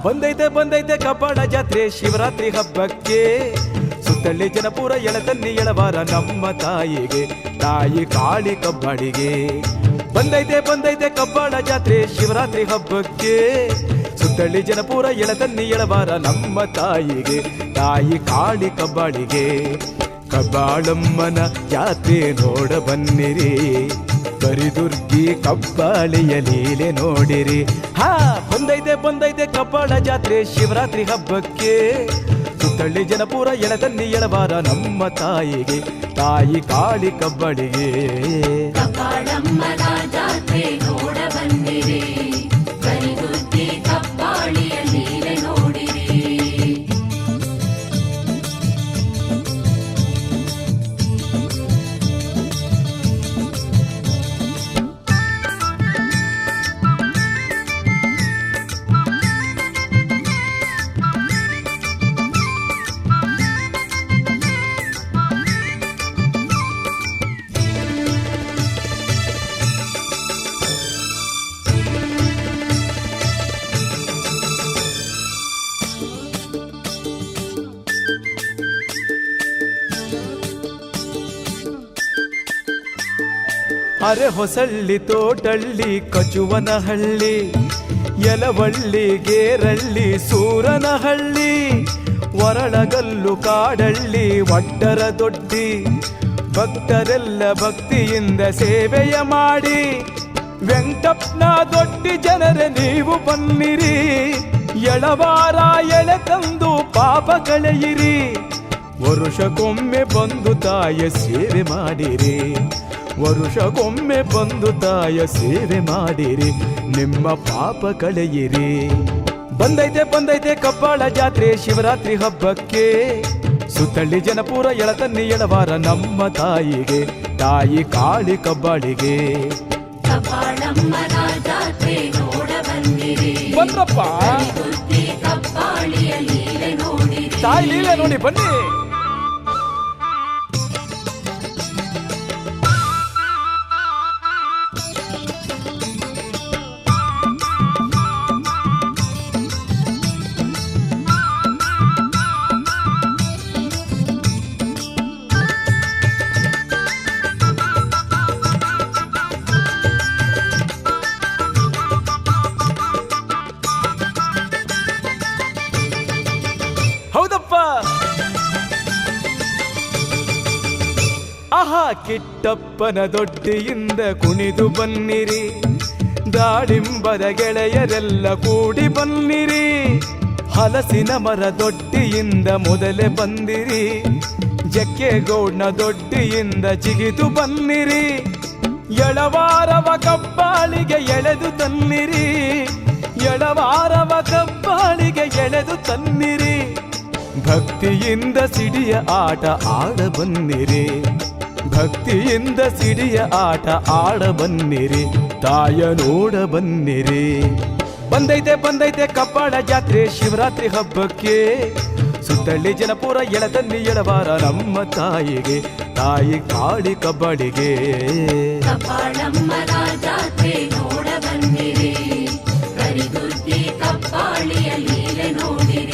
ಬಂದೈತೆ ಕಬ್ಬಾಳ ಜಾತ್ರೆ ಶಿವರಾತ್ರಿ ಹಬ್ಬಕ್ಕೆ. ಸುತ್ತಳ್ಳಿ ಜನಪುರ ಎಳತನ್ನಿ ಎಳವಾರ ನಮ್ಮ ತಾಯಿಗೆ, ತಾಯಿ ಕಾಳಿ ಕಬ್ಬಾಳಿಗೆ. ಬಂದೈತೆ ಕಬ್ಬಾಳ ಜಾತ್ರೆ ಶಿವರಾತ್ರಿ ಹಬ್ಬಕ್ಕೆ. ಸುತ್ತಳ್ಳಿ ಜನಪುರ ಎಳತನ್ನಿ ಎಳವಾರ ನಮ್ಮ ತಾಯಿಗೆ, ತಾಯಿ ಕಾಳಿ ಕಬ್ಬಾಳಿಗೆ. ಕಬ್ಬಾಳಮ್ಮನ ಜಾತ್ರೆ ನೋಡ ಬನ್ನಿರಿ, ಕರಿದುರ್ಗಿ ಕಬ್ಬಾಳಿಯ ಲೀಲೆ ನೋಡಿರಿ. ಬಂದೈತೆ ಕಬ್ಬಾಳ ಜಾತ್ರೆ ಶಿವರಾತ್ರಿ ಹಬ್ಬಕ್ಕೆ. ಸುತ್ತಳ್ಳಿ ಜನಪುರ ಎಳತನ್ನಿ ಎಳವಾರ ನಮ್ಮ ತಾಯಿಗೆ, ತಾಯಿ ಕಾಳಿ ಕಬ್ಬಾಳಿಗೆ. ಕಬ್ಬಾಳಮ್ಮನ ಜಾತ್ರೆ ನೋಡ ಬನ್ನಿರಿ, ಕರಿದುರ್ಗಿ ಕಬ್ಬಾಳಿಯ ಲೀಲೆ ನೋಡಿರಿ. ಅರೆ ಹೊಸಳ್ಳಿ ತೋಟಳ್ಳಿ ಕಚುವನಹಳ್ಳಿ, ಯಲವಳ್ಳಿ ಗೇರಳ್ಳಿ ಸೂರನಹಳ್ಳಿ, ವರಳಗಲ್ಲು ಕಾಡಳ್ಳಿ ಒಡ್ಡರ ದೊಡ್ಡಿ. ಭಕ್ತರೆಲ್ಲ ಭಕ್ತಿಯಿಂದ ಸೇವೆಯ ಮಾಡಿ, ವೆಂಕಟಪ್ಪನ ದೊಡ್ಡಿ ಜನರೇ ನೀವು ಬನ್ನಿರಿ. ಎಳವಾರ ಎಳೆ ತಂದು ಪಾಪ ಕಳೆಯಿರಿ, ವರುಷಕ್ಕೊಮ್ಮೆ ಬಂದು ತಾಯ ಸೇವೆ ಮಾಡಿರಿ. ವರುಷಕ್ಕೊಮ್ಮೆ ಬಂದು ತಾಯ ಸೇವೆ ಮಾಡಿರಿ, ನಿಮ್ಮ ಪಾಪ ಕಳೆಯಿರಿ. ಬಂದೈತೆ ಕಬ್ಬಾಳ ಜಾತ್ರೆ ಶಿವರಾತ್ರಿ ಹಬ್ಬಕ್ಕೆ. ಸುತ್ತಳ್ಳಿ ಜನಪುರ ಎಳತನ್ನಿ ಎಳವಾರ ನಮ್ಮ ತಾಯಿಗೆ, ತಾಯಿ ಕಾಳಿ ಕಬ್ಬಾಳಿಗೆ. ಕಬ್ಬಾಳಮ್ಮನ ಜಾತ್ರೆ ನೋಡ ಬನ್ನಿರಿ, ಬಂದ್ರಪ್ಪ ಕರಿದುರ್ಗಿ ಕಬ್ಬಾಳಿಯ ಲೀಲೆ ನೋಡಿರಿ. ತಾಯಿ ಲೀಲೆ ನೋಡಿ ಬನ್ನಿ. ಆಹಾ ಕಿಟ್ಟಪ್ಪನ ದೊಡ್ಡಿಯಿಂದ ಕುಣಿದು ಬನ್ನಿರಿ, ದಾಳಿಂಬದ ಗೆಳೆಯರೆಲ್ಲ ಕೂಡಿ ಬನ್ನಿರಿ. ಹಲಸಿನ ಮರ ದೊಡ್ಡಿಯಿಂದ ಮೊದಲೇ ಬಂದಿರಿ, ಜಕ್ಕೆಗೌಡನ ದೊಡ್ಡಿಯಿಂದ ಜಿಗಿದು ಬನ್ನಿರಿ. ಎಳವಾರವ ಕಬ್ಬಾಳಿಗೆ ಎಳೆದು ತನ್ನಿರಿ, ಎಳವಾರವ ಕಬ್ಬಾಳಿಗೆ ಎಳೆದು ತನ್ನಿರಿ. ಭಕ್ತಿಯಿಂದ ಸಿಡಿಯ ಆಟ ಆಡ ಬನ್ನಿರಿ, ಭಕ್ತಿಯಿಂದ ಸಿಡಿಯ ಆಟ ಆಡ ಬನ್ನಿರಿ, ತಾಯ ನೋಡ ಬನ್ನಿರಿ. ಬಂದೈತೆ ಕಬ್ಬಾಳ ಜಾತ್ರೆ ಶಿವರಾತ್ರಿ ಹಬ್ಬಕ್ಕೆ. ಸುತ್ತಳ್ಳಿ ಜನಪುರ ಎಳತನ್ನಿ ಎಳವಾರ ನಮ್ಮ ತಾಯಿಗೆ, ತಾಯಿ ಕಾಳಿ ಕಬ್ಬಾಳಿಗೆ. ಕಬ್ಬಾಳಮ್ಮನ ಜಾತ್ರೆ ನೋಡ ಬನ್ನಿರಿ, ಕರಿದುರ್ಗಿ ಕಬ್ಬಾಳಿಯ ಲೀಲೆ ನೋಡಿರಿ.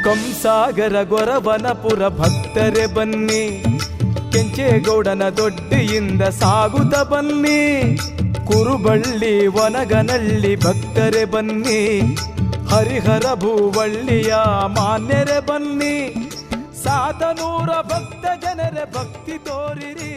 ಕಂಸಾಗರ ಗೊರವನಪುರ ಭಕ್ತರೆ ಬನ್ನಿ, ಕೆಂಚೇಗೌಡನ ದೊಡ್ಡಿಯಿಂದ ಸಾಗುತ್ತ ಬನ್ನಿ. ಕುರುಬಳ್ಳಿ ವನಗನಳ್ಳಿ ಭಕ್ತರೆ ಬನ್ನಿ, ಹರಿಹರ ಭೂವಳ್ಳಿಯ ಮಾನ್ಯರೆ ಬನ್ನಿ. ಸಾತನೂರ ಭಕ್ತ ಜನರ ಭಕ್ತಿ ತೋರಿರಿ.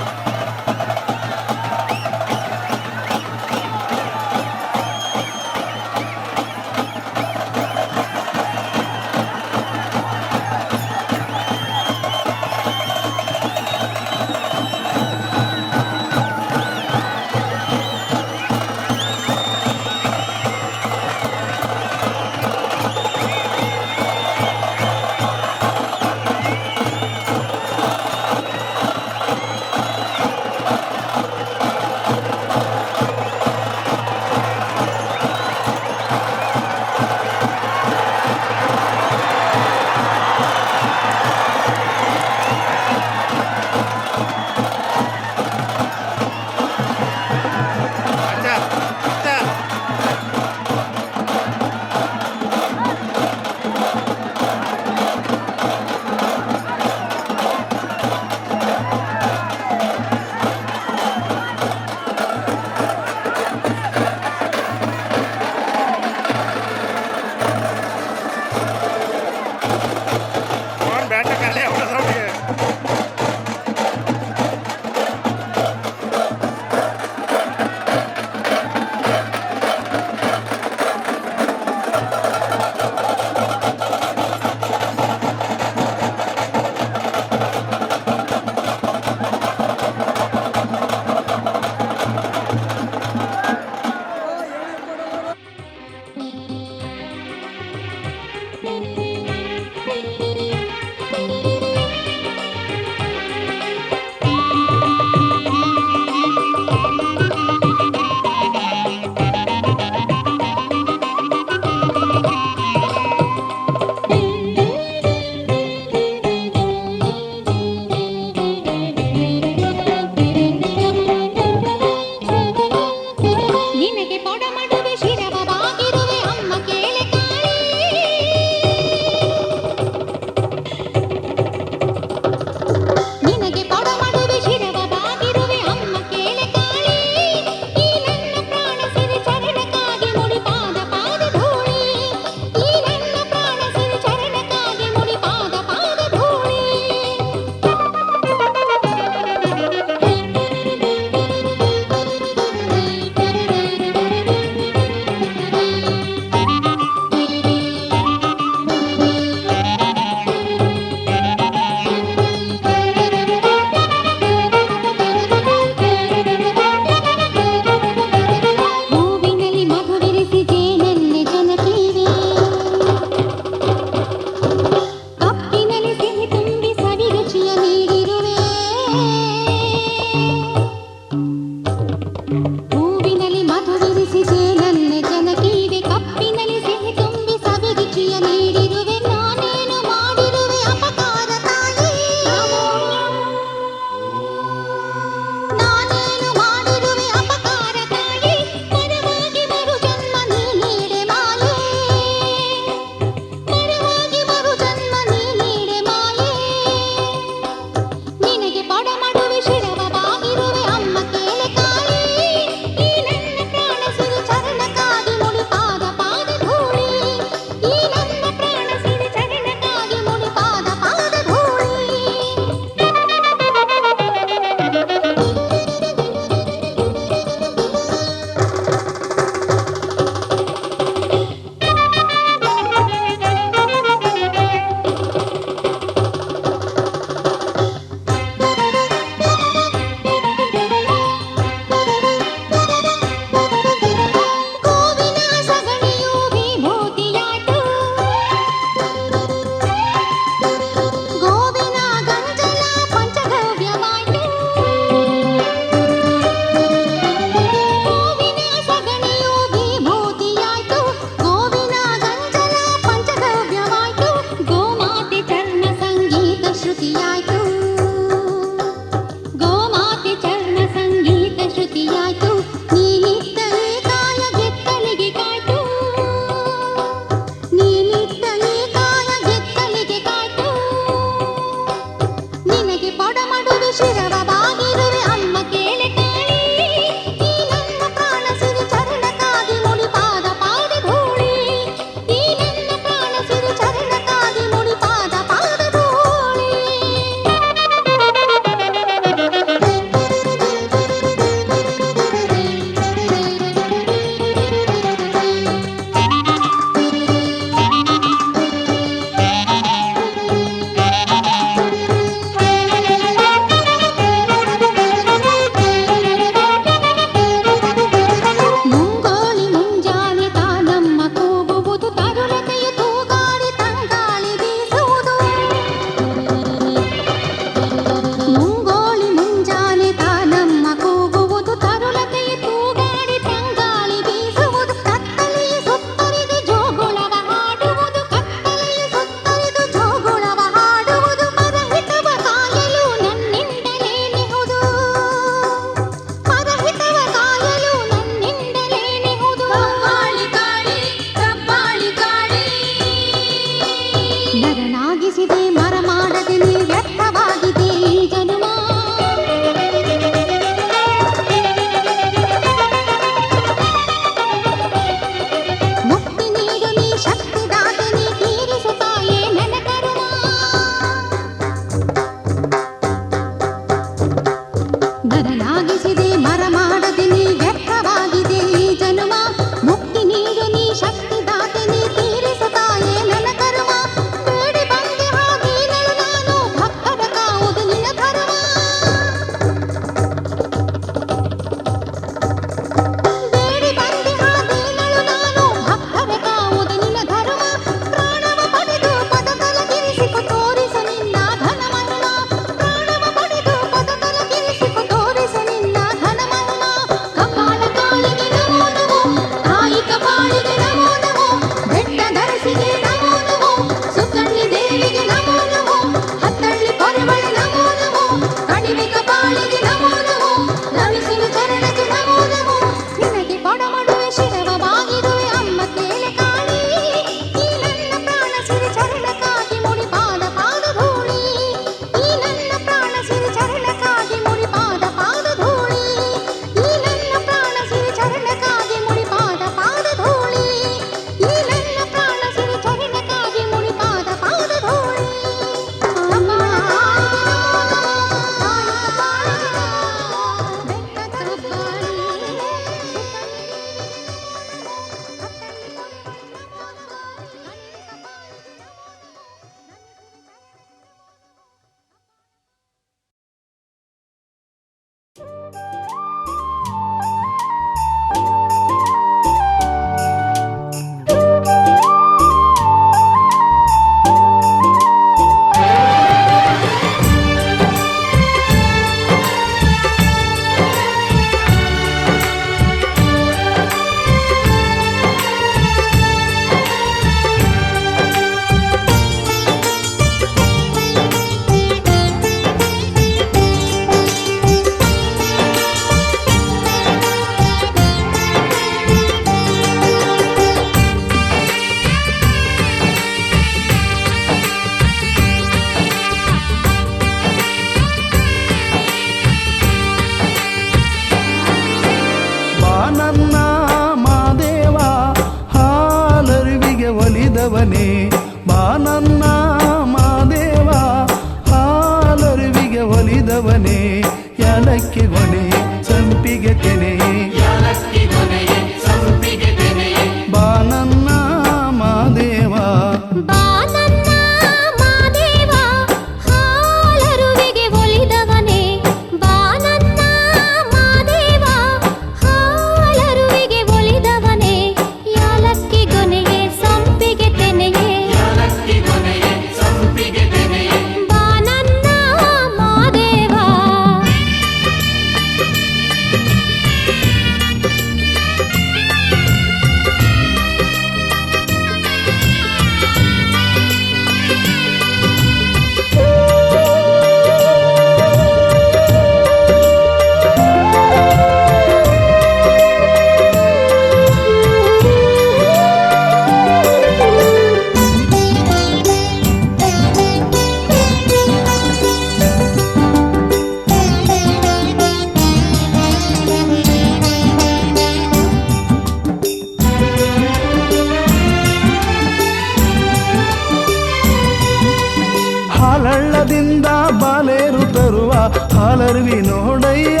ಹಾಲರ್ವಿ ನೋಡಯ್ಯ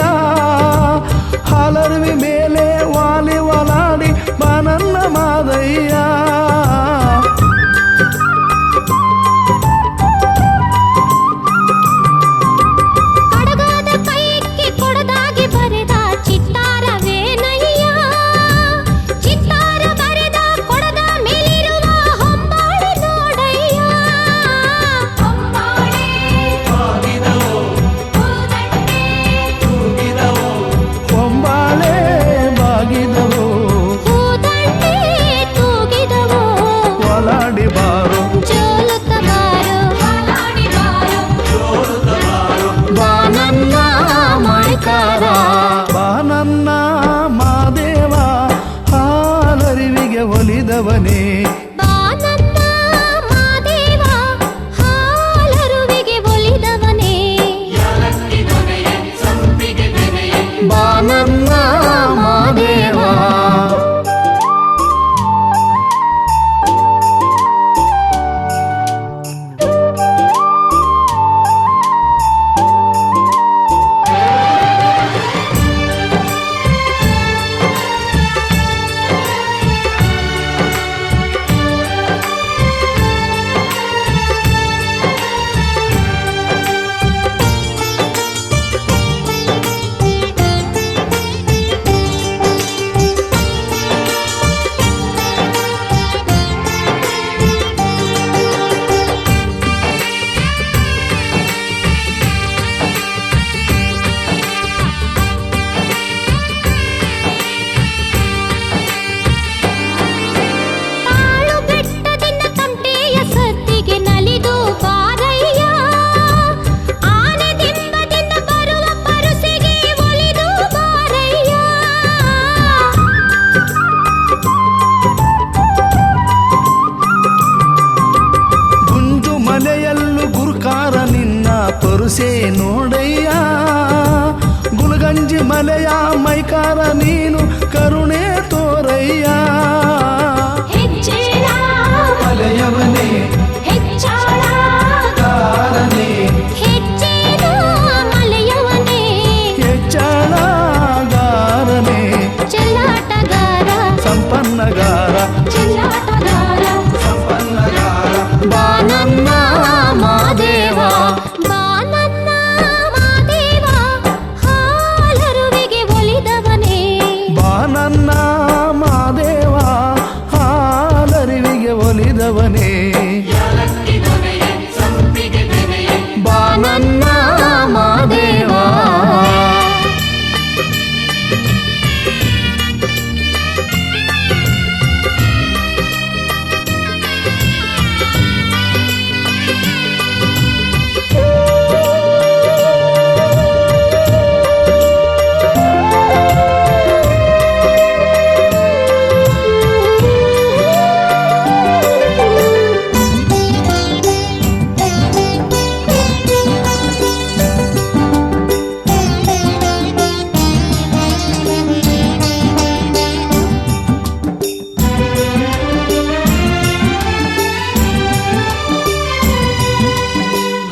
ಹಾಲರ್ವಿ ಮೇಲೆ ವಾಲಿ ಒಲಾಡಿ ಬಾನನ್ನ ಮಾದಯ್ಯ ಬಾನನ್ನ ಮಾದೇವ ಹಾಲರಿವಿಗೆ ಒಲಿದವನೇ ಬಾನನ್ನ ಮಾದೇವ ಹಾಲರುವಿಗೆ ಒಲಿದವನೇ ಬಾನನ್ನ ಮಾದೇವ ಪರುಸೆ ನೋಡಯ್ಯ ಗುಲ್ಗಂಜಿ ಮಲೆಯ ಮೈಕಾರ ನೀನು ಕರುಣೆ ತೋರಯ್ಯ ಮಲೆಯವನೇ ಕಾರನೇ ಮಲೆಯವನೇ ಹೆಚ್ಚಳಗಾರನೇ ಚೆಲ್ಲಾಟಗಾರ ಸಂಪನ್ನಗಾರ ಚೆಲ್ಲಾಟಗಾರ ಸಂಪನ್ನಗಾರ ಬಾನನ್ನ ಮಾದೇವ ಬಾನನ್ನ ಮಾದೇವ ಹಾಲರುವಿಗೆ ಒಲಿದವನೇ ಬಾನನ್ನ ಮಾದೇವ ಹಾಲರಿವಿಗೆ ಒಲಿದವನೇ ಬಾನನ್ನ ಮಾದೇವ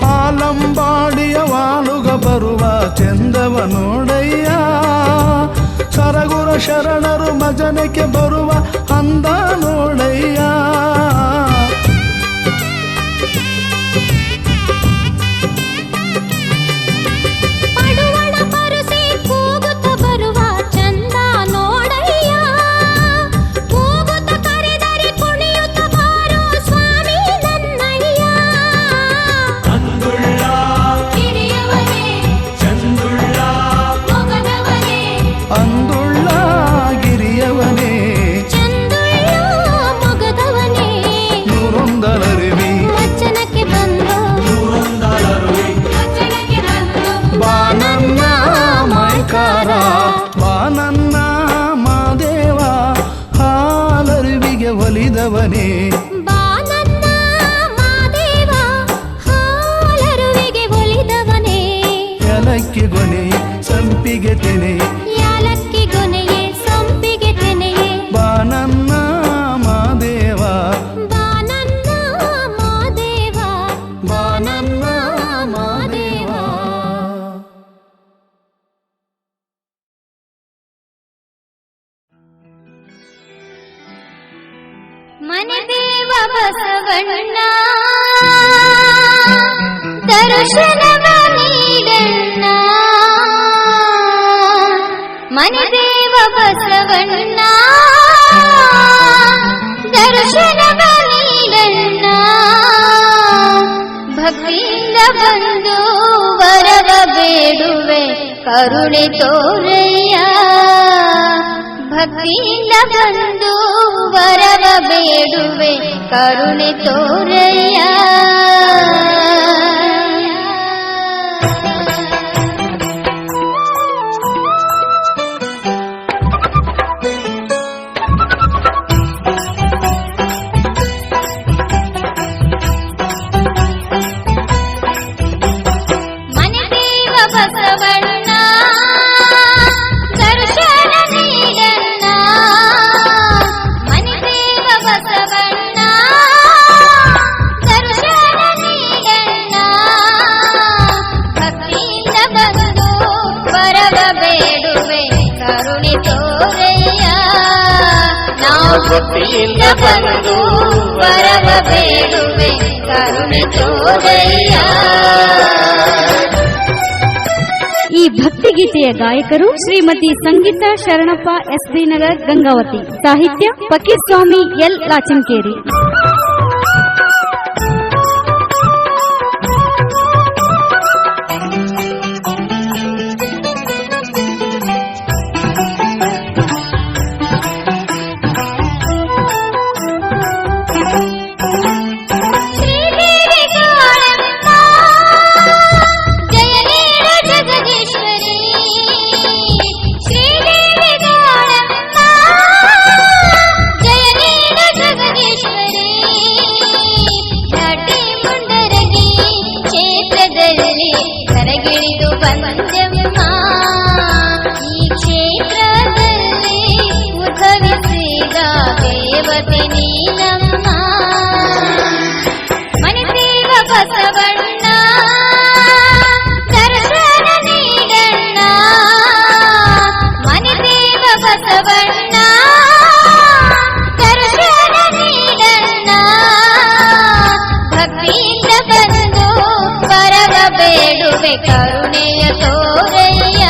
ಹಾಲಂಬಾಡಿಯ ವಾಲುಗ ಬರುವ ಚಂದವ ನೋಡಯ್ಯ ಸರಗುರ ಶರಣರು ಭಜನೆಗೆ ಬರುವ ಅಂದ ನೋಡಯ್ಯ ಪಡುವಣ ಪರುಸೆ ಕೂಗುತ್ತ ಬರುವ ಚಂದ ನೋಡಯ್ಯ ಕೂಗುತ್ತ ಕರೆದರೆ ಕುಣಿಯುತ್ತ ಬಾರೋ ಸ್ವಾಮಿ ನನ್ನಯ್ಯ ಅಂದುಳ್ಳ ಕಿರಿಯವನೇ ಚಂದುಳ್ಳ ಮೊಗದವನೇ ಅಂದುಳ್ಳ ಗಿರಿಯವನೇ ಚಂದುಳ್ಳ ಮೊಗದವನೇ ನೂರೊಂದಲರಿವಿ ವಚನಕ್ಕೆ ಬಂದು ವಚನಕ್ಕೆ ಬಂದು ಬಾನನ್ನ ಮೈಕಾರ ಬಾನನ್ನ ಮಾದೇವ ಹಾಲರಿವಿಗೆ ಒಲಿದವನೇ ಬಾನನ್ನ ಮಾದೇವ ಹಾಲರುವಿಗೆ ಒಲಿದವನೇ ಎಲಕ್ಕಿ ಗೊನೆ ಸಂಪಿಗೆ ತೆನೆ ಯಾಲಕ್ಕಿ ಗೊನೆಯೇ ಸಂಪಿಗೆ ತೆನೆಯೇ ಬಾನನ್ನ ಮಾದೇವ ಬಾನನ್ನ ಮಾದೇವ ಬಾನನ್ನ ಮಾದೇವ ಮನೆದೇವ ಬಸವಣ್ಣ ದರ್ಶನವ ನೀಡಣ್ಣ ಮನೆದೇವ ಬಸವಣ್ಣ ದರ್ಶನವ ನೀಡಣ್ಣ ಭಕ್ತಿಯಿಂದ ಬಂದು ವರವ ಬೇಡುವೆ ಕರುಣೆ ತೋರಯ್ಯ ಭಕ್ತಿಯಿಂದ ಬಂದು ವರವ ಬೇಡುವೆ ಕರುಣೆ ತೋರಯ್ಯ ಮನೆದೇವ ಬಸವಣ್ಣ ದರ್ಶನ ನೀಡಣ್ಣ ಮನೆದೇವ ಬಸವಣ್ಣ ದರ್ಶನ ನೀಡಣ್ಣ ಭಕ್ತಿಯಿಂದ ಬಂದು ವರವ ಬೇಡುವೆ ಕರುಣೆ ತೋರಯ್ಯ ನಾವು ಭಕ್ತಿಯಿಂದ ಬಂದು ವರವ ಬೇಡುವೆ ಕರುಣೆ ತೋರಯ್ಯ. ಈ ಭಕ್ತಿಗೀತೆಯ ಗಾಯಕರು ಶ್ರೀಮತಿ ಸಂಗೀತ ಶರಣಪ್ಪ ಎಸ್ಬಿ ನಗರ್ ಗಂಗಾವತಿ. ಸಾಹಿತ್ಯ ಫಕೀರ್ಸ್ವಾಮಿ ಎಲ್ ಲಾಚನ್ಕೇರಿ. ಶ್ರೀದೇವಿ ಗೋಳಮ್ಮ ಜಯ ನೀಡ ಜಗದೀಶ್ವರಿ ಶ್ರೀದೇವಿ ಗೋಳಮ್ಮ ಜಯ ನೀಡ ಜಗದೀಶ್ವರಿ ಘಾಟಿ ಮುಂಡರಗಿ ಕ್ಷೇತ್ರದಲ್ಲಿ ಕರಗಿಳಿದು ಬಂದೆಮ್ಮ ಈ ಕ್ಷೇತ್ರದಲ್ಲಿ ಉದ್ಭವಿಸಿದ ದೇವತೆ ನೀನಮ್ಮ ಮನೆದೇವ ಬಸವಣ್ಣ ದರ್ಶನ ನೀಡಣ್ಣ ಮನೆದೇವ ಬಸವಣ್ಣ ದರ್ಶನ ನೀಡಣ್ಣ ಭಕ್ತಿಯಿಂದ ಬಂದು ವರವ ಬೇಡುವೆ ಕರುಣೆಯ ತೋರಯ್ಯ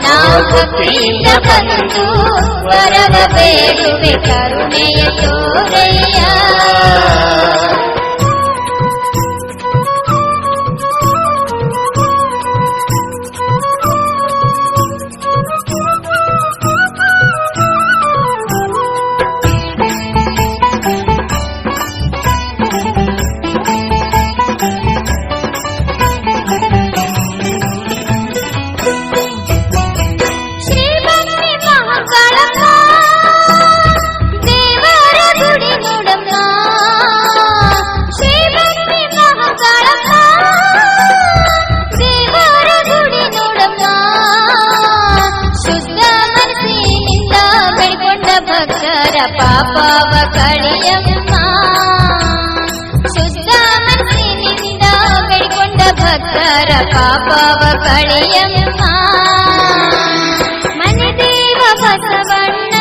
ನಾವು ಭಕ್ತಿಯಿಂದ ಬಂದು ವರವ ಬೇಡುವೆ ಕರುಣೆಯ ತೋರಯ್ಯ. ಶ್ರೀಮತಿ ಮಹಾಕಾಳಮ್ಮ ದೇವರ ಗುಡಿ ನೋಡಮ್ಮ ಶ್ರೀಮತಿ ಮಹಾಕಾಳಮ್ಮ ದೇವರ ಗುಡಿ ನೋಡಮ್ಮ ಶುದ್ಧ ಮನಸ್ಸಿನಿಂದ ಬೆಳ್ಕೊಂಡ ಭಕ್ತರ ಪಾಪವ ಕಳೆಯಮ್ಮ ಶುದ್ಧ ಮನಸ್ಸಿನಿಂದ ಬೆಳ್ಕೊಂಡ ಭಕ್ತರ ಪಾಪವ ಕಳೆಯಮ್ಮ ಮನೆದೇವ ಬಸವಣ್ಣ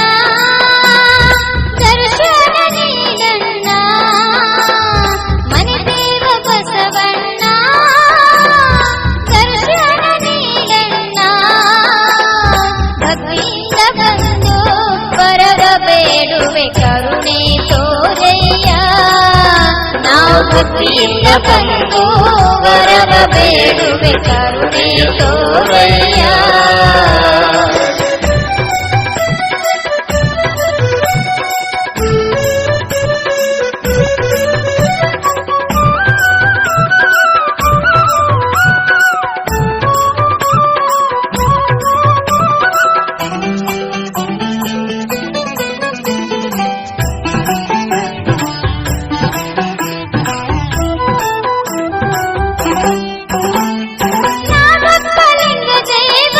ದರ್ಶನ ನೀಡಣ್ಣ ಮನೆದೇವ ಬಸವಣ್ಣ ದರ್ಶನ ನೀಡಣ್ಣ ಭಕ್ತಿಯಿಂದ ಬಂದು ವರವ ಬೇಡುವೆ ಕರುಣೆ ತೋರಯ್ಯ ನಾವು ಭಕ್ತಿಯಿಂದ ಬಂದು ವರವ ಬೇಡುವೆ ಕರುಣೆ ತೋರಯ್ಯ. ನಾಗಪ್ಪಲಿಂಗ ದೇವ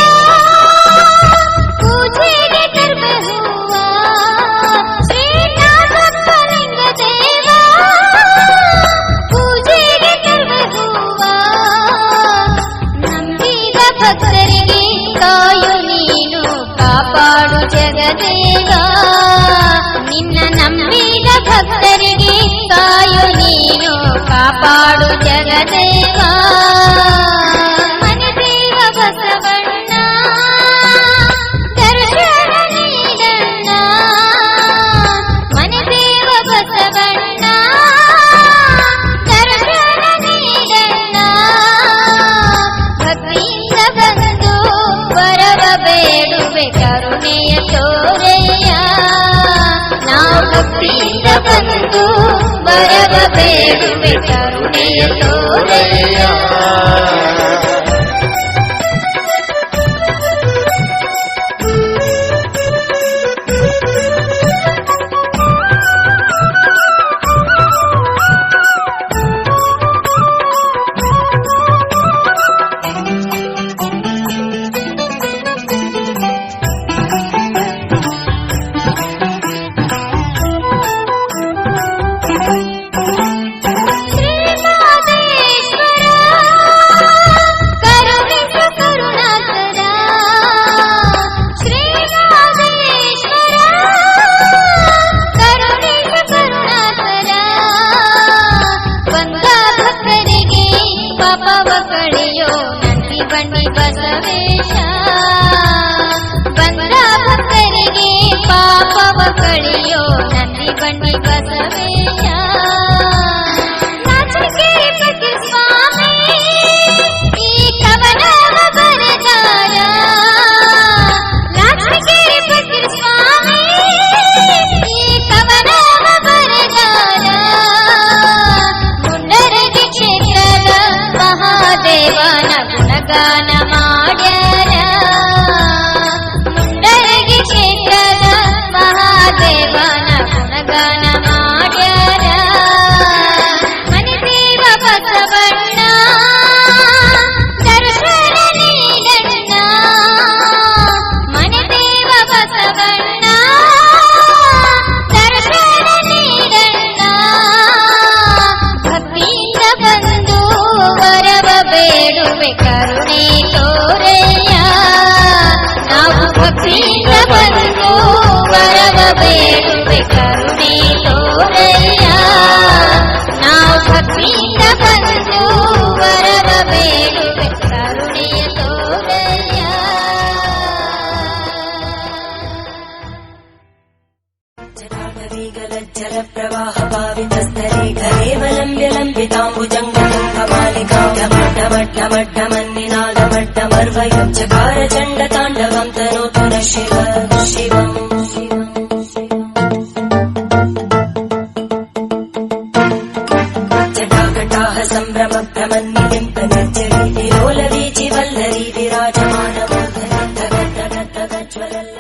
ಕಾಪಾಡು ಜಗದೇವ ಮನೆದೇವ ಬಸವಣ್ಣ ದರ್ಶನ ನೀಡಣ್ಣ ಮನೆದೇವ ಬಸವಣ್ಣ ದರ್ಶನ ನೀಡಣ್ಣ ಭಕ್ತಿಯಿಂದ ಬಂದು ವರವ ಬೇಡುವೆ ಕರುಣೆಯ ತೋರೆಯ ನಾವು ಭಕ್ತಿಯಿಂದ ಬಂದು ವರವ ಬೇಡುವೆ ಕರುಣೆಯ ತೋರೆಯ ಕಳಿಯೋ ನಂದಿ ಬನ್ನಿ ಬಸವೇಶ ನಾಚಿಕೆರೆ ಪತಿ ಸ್ವಾಮಿ ಈ ಕವನವ ಬರದಾರ ನಾಚಿಕೆರೆ ಪತಿ ಸ್ವಾಮಿ ಈ ಕವನವ ಬರದಾರ ಮುಂಡರಗಿ ಕ್ಷೇತ್ರದ ಮಹಾದೇವನ ಗುಣಗಾನ ಮಾಡ್ಯಾರ ಮುಂಡರಗಿ ಕ್ಷೇತ್ರದ ಮಹಾದೇವನ ಗುಣಗಾನ ಮಾಡ್ಯಾರ ಮನೆದೇವ ಬಸವಣ್ಣ ದರ್ಶನ ನೀಡಣ್ಣ ಮನೆದೇವ ಬಸವಣ್ಣ ದರ್ಶನ ನೀಡಣ್ಣ ಭಕ್ತಿಯಿಂದ ಬಂದು ವರವ ಬೇಡುವೆ ಕರುಣೆ ತೋರೆಯ ನಾವು ಭಕ್ತಿಯಿಂದ ಬಂದು ವರವ ಬೇಡುವೆ ಕರುಣೆ ತೋರೆಯ ನಾವು ಭಕ್ತಿಯಿಂದ ಬಂದು ವರವ ಬೇಡುವೆ ಕರುಣೆಯ ತೋರೆಯ ಜಲ ಪ್ರವಾಹ ಪಾವಿತಸ್ತರೇ ಘರೇವಲಂಬ್ಯ ಲಂಬಿತಾಂಬುಜಂಗಮಾಲಿಕಾ ಢಮಡ್ಢಮಡ್ಢಮನ್ನಿನಾದಮಡ್ಢಮರ್ವಯಂ ಚಕಾರ ಚಂಡ ತಾಂಡವಂ ತನೋತು ನ ಶಿವ ಶಿವಂ ಜಟಾಕಟಾಹ ಸಂಭ್ರಮ ಭ್ರಮನ್ನಿತಿಂ ನಿರ್ಜರಿ ವಿರೋಲ ವೀಚಿ ವಲ್ಲರಿ ವಿರಾಜಮಾನ ಜ್ವಲಲ್ಲ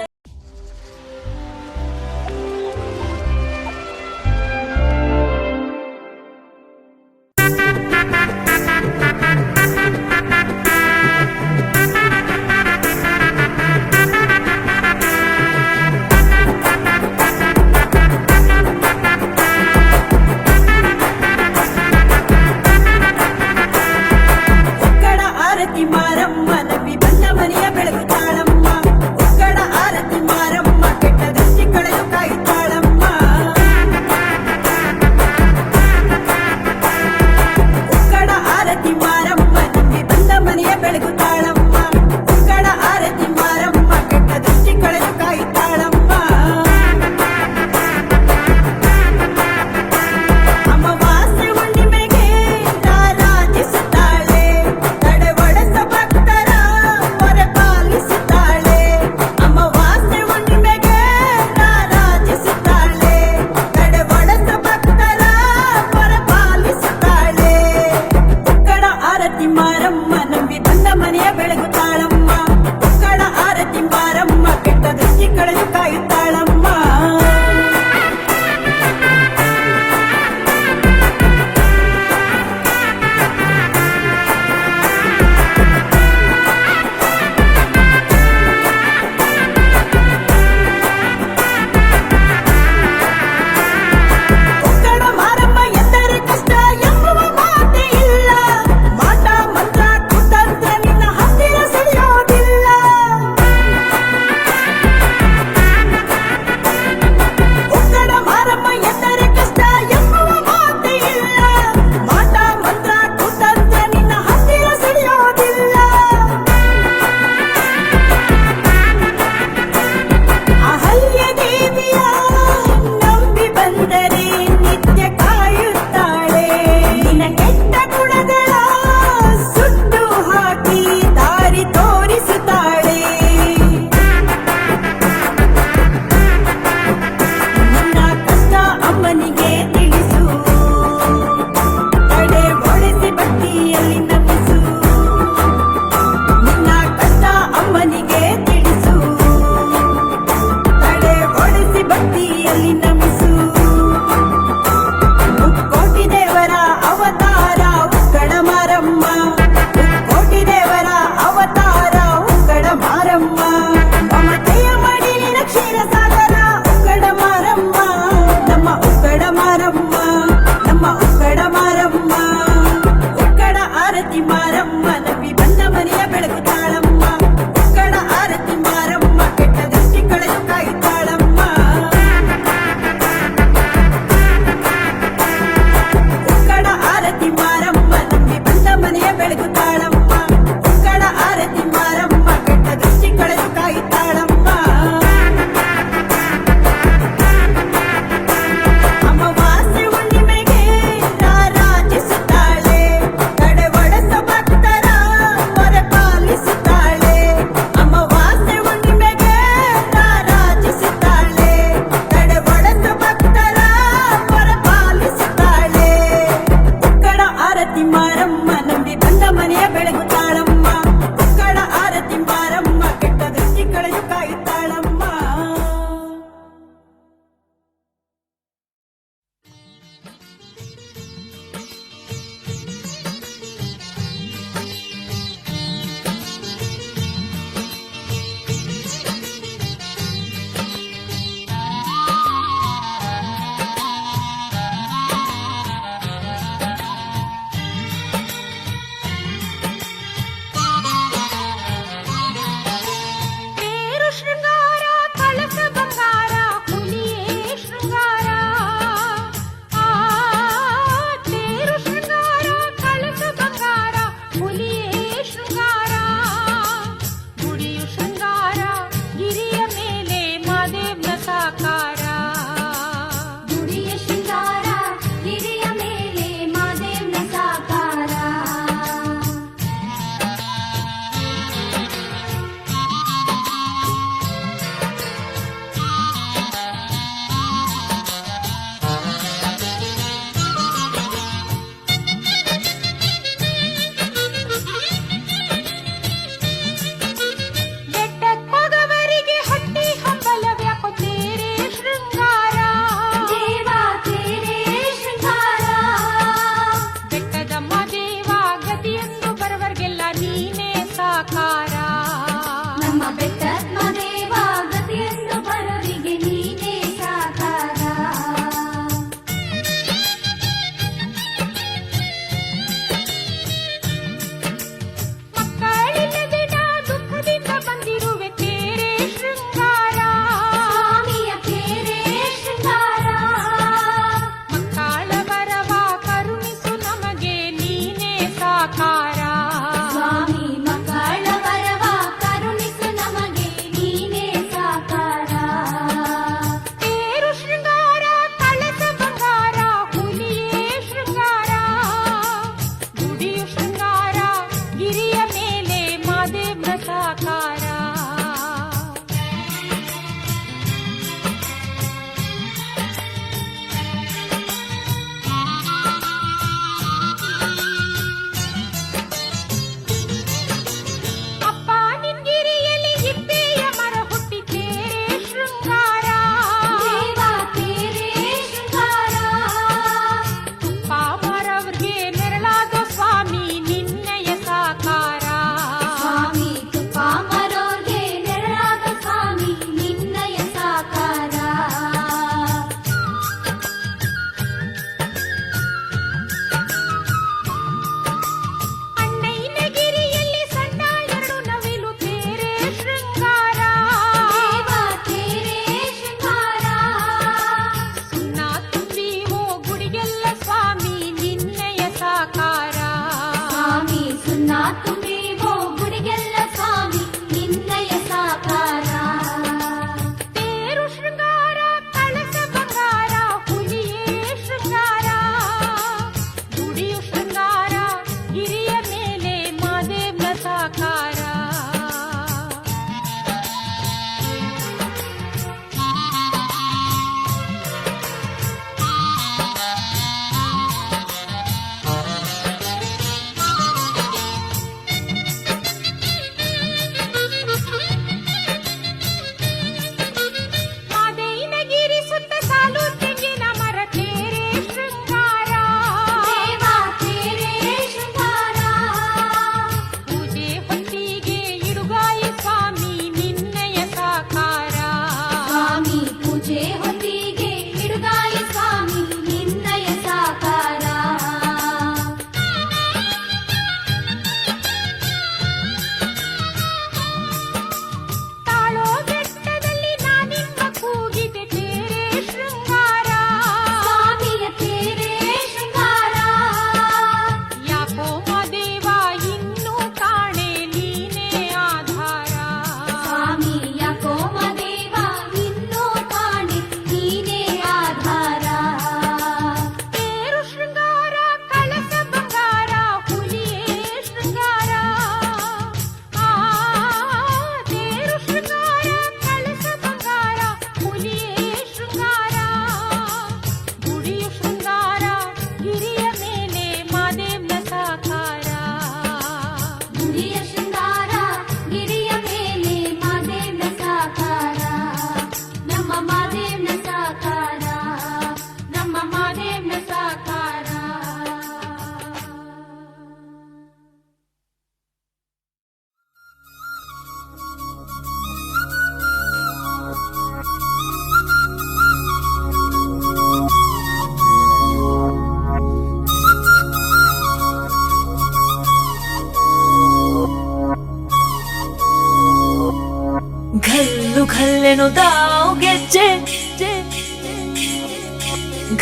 ಘಲ್ಲು ದಾವ್ ಗೆಜ್ಜೆ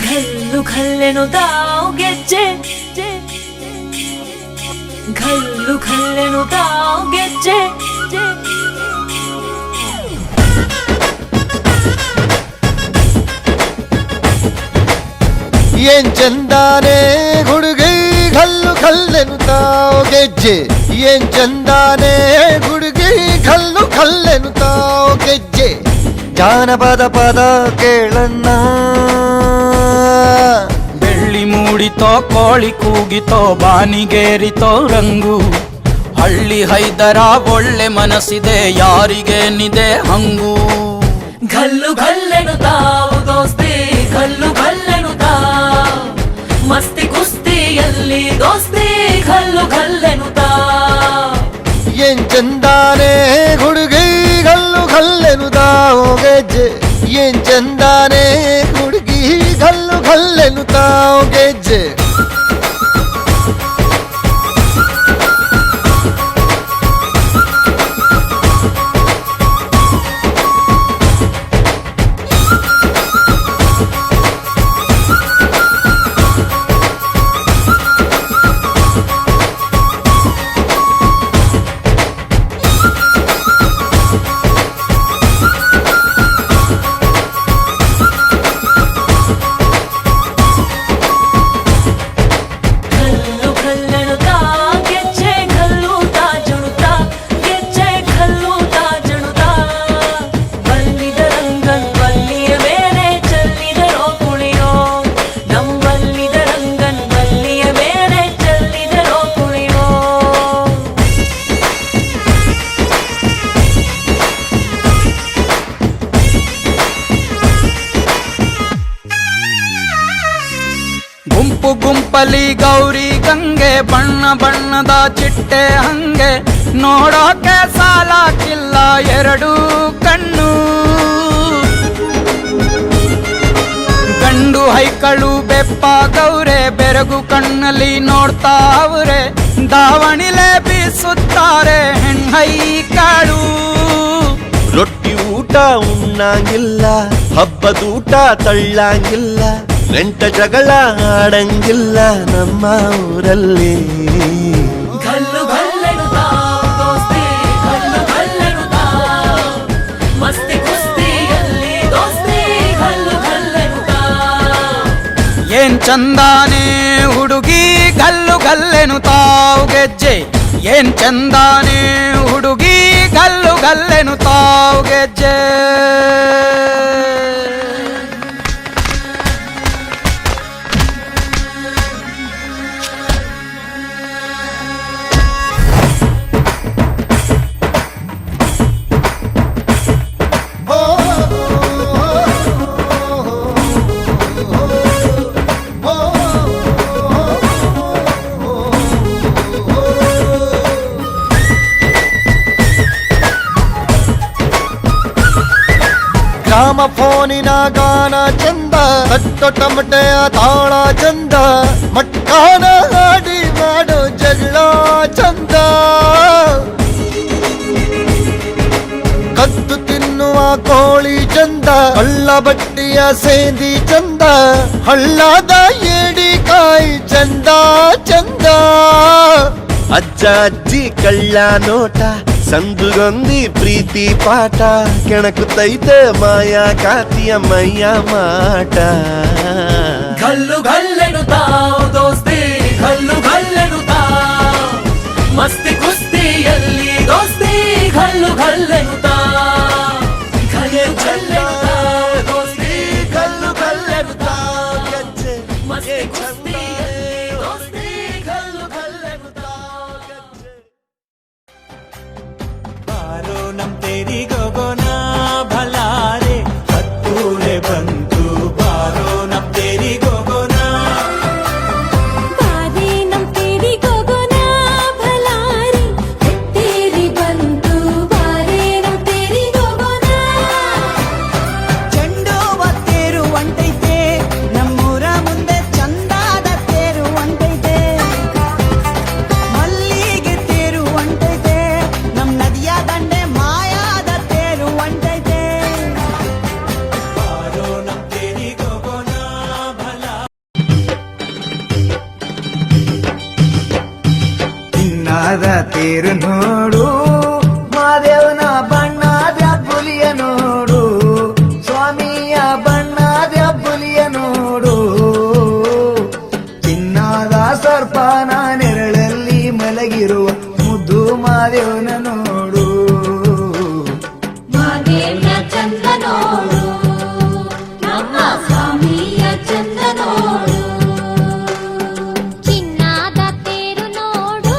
ಘಲ್ಲು ದಾವ್ ಗೆಜ್ಜೆ ಘಲ್ಲು ದಾವ್ ಗೆಜ್ಜೆ ಏನ್ ಚಂದಾನೆ ಹುಡುಗಿ ಘಲ್ಲು ಘಲ್ಲೆನುತ್ತಾವ್ ಗೆಜ್ಜೆ ಏನ್ ಚಂದಾನೆ ಹುಡುಗಿ ಘಲ್ಲು ಘಲ್ಲೆನುತ್ತಾವ್ ಗೆಜ್ಜೆ ಜಾನಪದ ಪದ ಕೇಳಣ್ಣ ಬೆಳ್ಳಿ ಮೂಡಿತೋ ಕೋಳಿ ಕೂಗಿತೋ ಬಾನಿಗೇರಿತೋ ರಂಗು ಹಳ್ಳಿ ಹೈದರ ಒಳ್ಳೆ ಮನಸ್ಸಿದೆ ಯಾರಿಗೇನಿದೆ ಹಂಗು ಘಲ್ಲು ಘಲ್ಲೆನುತ್ತಾವ್ ದೋಸ್ತಿ ಘಲ್ಲು ಘಲ್ಲೆನುತ್ತಾವ್ ಮಸ್ತಿ ಕುಸ್ತಿಯಲ್ಲಿ ದೋಸ್ತಿ ಘಲ್ಲು ಘಲ್ಲೆನುತ್ತಾವ್ ಏನ್ ಚಂದಾನೆ ಹುಡುಗಿ ಘಲ್ಲು ಘಲ್ಲೆನುತ್ತಾವ್ ಗೆಜ್ಜೆ ಏನ್ ಚಂದಾನೆ ಹುಡುಗಿ ಘಲ್ಲು ಘಲ್ಲೆನುತ್ತಾವ್ ಗೆಜ್ಜೆ ಗುಂಪು ಗುಂಪಲಿ ಗೌರಿ ಗಂಗೆ ಬಣ್ಣ ಬಣ್ಣದ ಚಿಟ್ಟೆ ಹಂಗೆ ನೋಡೋಕೆ ಸಾಲಾಕಿಲ್ಲ ಎರಡು ಕಣ್ಣು ಗಂಡು ಹೈಕಳು ಬೆಪ್ಪ ಗೌರೆ ಬೆರಗು ಕಣ್ಣಲ್ಲಿ ನೋಡ್ತಾವ್ರೆ ದಾವಣಿಲೆ ಬೀಸುತ್ತಾರೆ ಹೆಣ್ಹೈಕಳು ರೊಟ್ಟಿ ಊಟ ಉಣ್ಣಂಗಿಲ್ಲ ಹಬ್ಬದೂಟ ತಳ್ಳಂಗಿಲ್ಲ ನೆಂಟ ಜಗಳ ಆಡಂಗಿಲ್ಲ ನಮ್ಮ ಊರಲ್ಲಿ ಘಲ್ಲು ಘಲ್ಲೆನುತ್ತಾವ್ ದೋಸ್ತಿ ಘಲ್ಲು ಘಲ್ಲೆನುತ್ತಾವ್ ಮಸ್ತಿ ಕುಸ್ತಿಯಲ್ಲಿ ದೋಸ್ತಿ ಘಲ್ಲು ಘಲ್ಲೆನುತ್ತಾವ್ ಏನ್ ಚಂದಾನೆ ಹುಡುಗಿ ಘಲ್ಲು ಘಲ್ಲೆನುತ್ತಾವ್ ಗೆಜ್ಜೆ ಏನ್ ಚಂದಾನೆ ಹುಡುಗಿ ಘಲ್ಲು ಘಲ್ಲೆನುತ್ತಾವ್ ಗೆಜ್ಜೆ ಗ್ರಾಮ ಫೋನಿನ ಗಾನ ಚಂದ ತಟ್ಟೊ ಟಮಟೆಯ ತಾಳ ಚಂದ ಮಟ್ಟಾನ ಹಾಡಿ ಮಾಡೋ ಜಗಳ ಚಂದ ಕದ್ದು ತಿನ್ನುವ ಕೋಳಿ ಚಂದ ಹಳ್ಳ ಬಟ್ಟಿಯ ಸೇಂದಿ ಚಂದ ಹಳ್ಳದ ಏಡಿಕಾಯಿ ಚಂದ ಚಂದ ಅಜ್ಜ ಅಜ್ಜಿ ಕಳ್ಳ ನೋಟ ಸಂದುಗೊಂದಿ ಪ್ರೀತಿ ಪಾಠ ಕೆಣಕುತ್ತೈತೆ ಮಾಯಾ ಕಾತಿಯ ಮೈಯ ಮಾಟ ಘಲ್ಲು ಘಲ್ಲೆನುತ್ತಾವ್ ದೋಸ್ತಿ ಘಲ್ಲು ಘಲ್ಲೆನುತ್ತಾವ್ ಮಸ್ತಿ ಕುಸ್ತಿಯಲ್ಲಿ ದೋಸ್ತಿ ಘಲ್ಲು ಘಲ್ಲೆನುತ್ತಾವ್ ಘಲ್ಲು ಘಲ್ಲೆನುತ್ತಾವ್ ದೋಸ್ತಿ ಘಲ್ಲು ಘಲ್ಲೆನುತ್ತಾವ್ ಗೆಜ್ಜೆ ಮಸ್ತಿ ಕುಸ್ತಿಯಲ್ಲಿ ದೋಸ್ತಿ ಘಲ್ಲು ಘಲ್ಲೆನುತ್ತಾವ್ ಗೆಜ್ಜೆ ಬಾರೋ ನಮ್ ತೇರಿಗೋಗೋಣ ಭಲಾರೆ ಹತ್ತೂರೆ ಬಂತು ಬಾರೋ ನಮ್ ತೇರಿಗೋಗೋಣ ಚಿನ್ನದ ತೇರು ನೋಡು ಮಾದೇವನ ಬಣ್ಣದ ಹುಲಿಯ ನೋಡು ಸ್ವಾಮಿಯ ಬಣ್ಣದ ಹುಲಿಯ ನೋಡು ಚಿನ್ನದ ಸರ್ಪನ ನೆರಳಲ್ಲಿ ಮಲಗಿರುವ ಮುದ್ದು ಮಾದೇವನ ನೋಡು ಮಾದೇವ್ನ ಚಂದ ನೋಡು ನಮ್ಮ ಸ್ವಾಮಿಯ ಚಂದ ನೋಡು ಚಿನ್ನದ ತೇರು ನೋಡು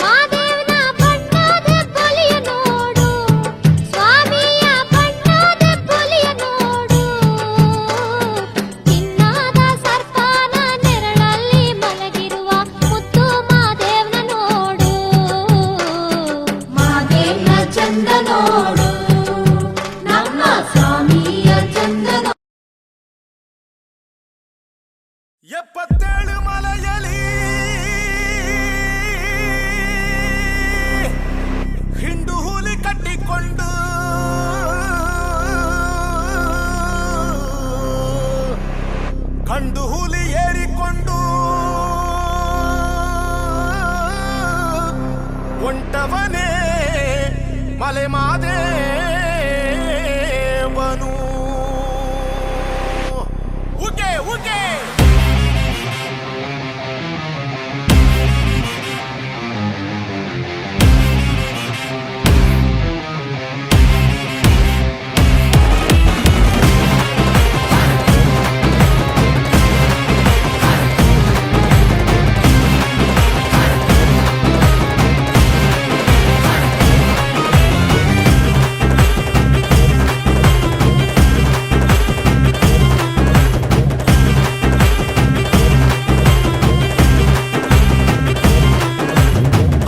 ಮಾದೇವ್ನ ಬಣ್ಣದ ಬಲಿಯ ನೋಡು ಸ್ವಾಮಿಯ ಬಣ್ಣದ ಬಲಿಯ ನೋಡು ಚಿನ್ನದ ಸರ್ಪನ ನೆರಳಲ್ಲಿ ಮಲಗಿರುವ ಮುತ್ತು ಮಾದೇವ್ನ ನೋಡು ಮಾದೇವ್ನ ಚಂದ ನೋಡು ನಮ್ಮ ಸ್ವಾಮಿಯ ಚಂದ ನೋಡು 77 ಮಲೆಯಲಿ ಹಿಂಡು ಹುಲಿ ಕಟ್ಟಿಕೊಂಡು ಗಂಡು ಹುಲಿ ಏರಿಕೊಂಡು ಒಂಟವನೇ ಮಲೆ ಮಾದೇವನು ಉಗೆ ಉಗೆ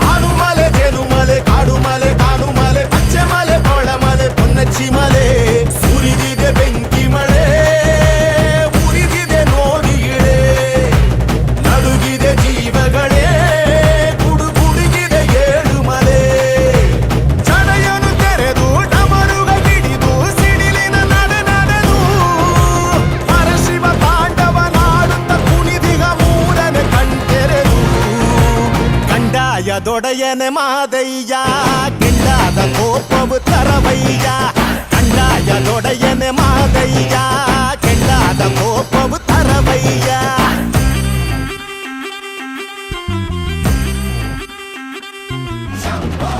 ಆಡುಮಲೆ ಜೇನುಮಲೆ ಕಾಡುಮಲೆ ಕಾನುಮಲೆ ಪಚ್ಚೆ ಮಲೆ ಬೋಳಮಲೆ ಪೊನ್ನಚ್ಚಿ ಮಲೆ ಸುರಿದಿದೆ ಬೆಂಕಿ ಮಳೆ ಉರಿದಿದೆ ನೋಡಿ ಇಳೆ ನಡುಗಿದೆ ಜೀವಗಳೇ ಗುಡುಗುಡುಗಿದೆ ಏಳು ಮಲೆ ಜಡೆಯನ್ನು ತೆರೆದು ಡಮರುಗ ಹಿಡಿದು ಸಿಡಿಲಿನ ನಡೆದು ಪರಶಿವ ತಾಂಡವನಾಡುತ್ತ ಕುಣಿದಿಗ ಮೂರನೆ ಕಣ್ತೆರೆದು ಕಂಡಾಯದೊಡೆಯನೆ ಮಾದಯ್ಯ ಕೆಂಡಾದ ಕೋಪವು ತರವಯ್ಯ ಕಂಡಾಯದೊಡೆಯನೆ ಮಾದಯ್ಯ ಕೆಂಡಾದ ಕೋಪವು ತರವಯ್ಯ ಶಂಭೋ